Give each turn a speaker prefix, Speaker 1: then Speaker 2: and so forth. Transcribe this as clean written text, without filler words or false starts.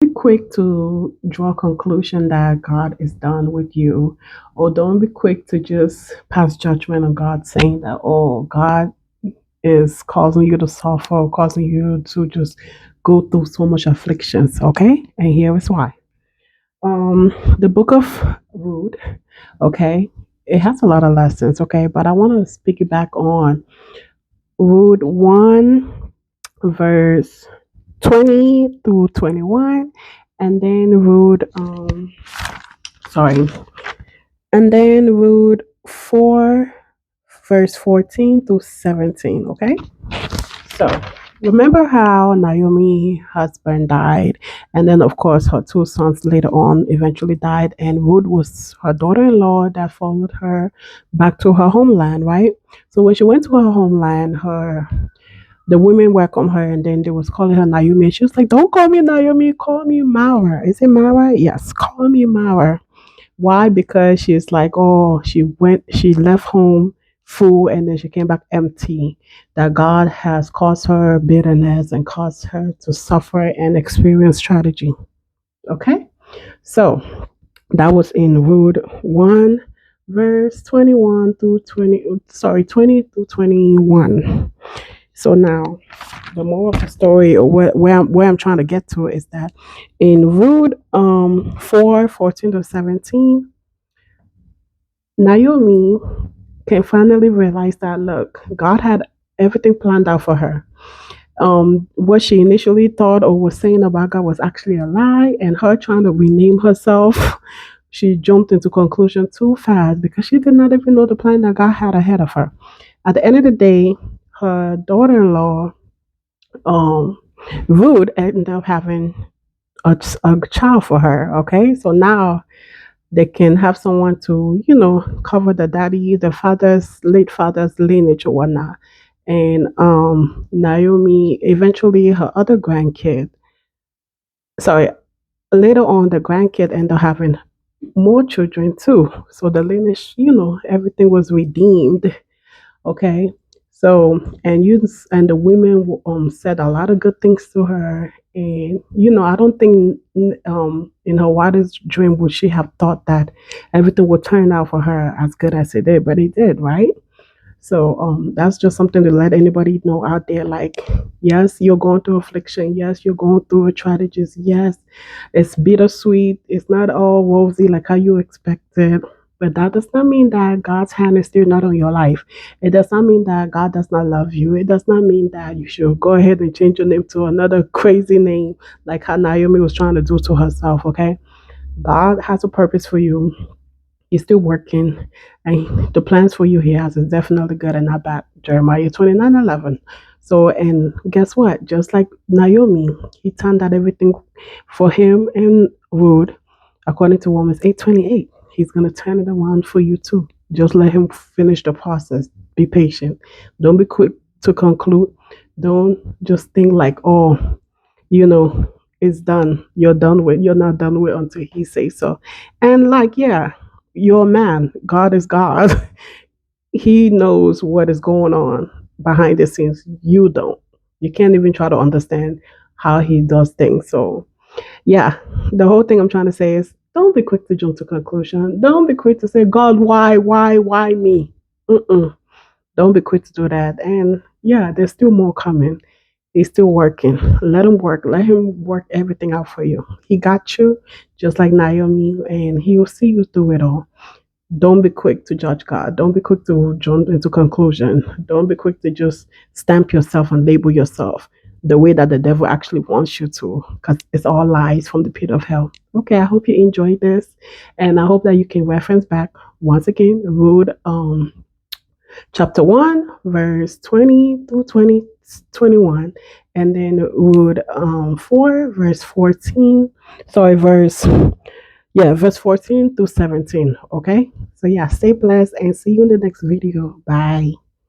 Speaker 1: Be quick to draw a conclusion that God is done with you, or don't be quick to just pass judgment on God, saying that, oh, God is causing you to suffer, or causing you to just go through so much afflictions. Okay, and here is why. The book of Ruth, okay, it has a lot of lessons, okay, but I want to speak it back on Ruth 1 verse 20 through 21, and then Ruth sorry, and then Ruth 4 verse 14 through 17. Okay, so remember how Naomi husband died, and then of course her two sons later on eventually died, and Ruth was her daughter-in-law that followed her back to her homeland, right? So when she went to her homeland, her the women welcomed her, and then they was calling her Naomi. And she was like, "Don't call me Naomi, call me Mara." Is it Mara? Yes, call me Mara. Why? Because she's like, oh, she left home full, and then she came back empty. That God has caused her bitterness and caused her to suffer and experience tragedy. Okay, so that was in Ruth 1, verse 21 through 20. Sorry, 20 through 21. So now, the moral of the story, or where I'm trying to get to, is that in Ruth 4 14 to 17, Naomi can finally realize that, look, God had everything planned out for her. What she initially thought or was saying about God was actually a lie, and her trying to rename herself, she jumped into conclusion too fast because she did not even know the plan that God had ahead of her. At the end of the day, her daughter-in-law, um, Ruth, ended up having a child for her. Okay, so now they can have someone to, cover the daddy, the father's late father's lineage or whatnot. And Naomi, eventually her other grandkid, sorry, later on the grandkid ended up having more children too. So the lineage, everything was redeemed. Okay. So and the women said a lot of good things to her, and I don't think in her wildest dream would she have thought that everything would turn out for her as good as it did, but it did, right? So that's just something to let anybody know out there. Like, yes, you're going through affliction. Yes, you're going through a tragedy. Yes, it's bittersweet. It's not all rosy like how you expected. But that does not mean that God's hand is still not on your life. It does not mean that God does not love you. It does not mean that you should go ahead and change your name to another crazy name like how Naomi was trying to do to herself, okay? God has a purpose for you. He's still working, and the plans for you he has is definitely good and not bad. Jeremiah 29:11. So, and guess what? Just like Naomi, he turned out everything for him and Ruth, according to Romans 8:28. He's going to turn it around for you too. Just let him finish the process. Be patient. Don't be quick to conclude. Don't just think like, oh, you know, it's done. You're done with. You're not done with until he says so. And like, yeah, you're a man. God is God. He knows what is going on behind the scenes. You don't. You can't even try to understand how he does things. So yeah, the whole thing I'm trying to say is don't be quick to jump to conclusion. Don't be quick to say, God, why me? Mm-mm. Don't be quick to do that. And yeah, there's still more coming. He's still working. Let him work. Let him work everything out for you. He got you, just like Naomi, and he will see you through it all. Don't be quick to judge God. Don't be quick to jump into conclusion. Don't be quick to just stamp yourself and label yourself the way that the devil actually wants you to, because it's all lies from the pit of hell. Okay, I hope you enjoyed this, and I hope that you can reference back once again, Ruth chapter 1, verse 20 through 21, and then Ruth 4, verse 14. Sorry, verse 14 through 17. Okay, so yeah, stay blessed and see you in the next video. Bye.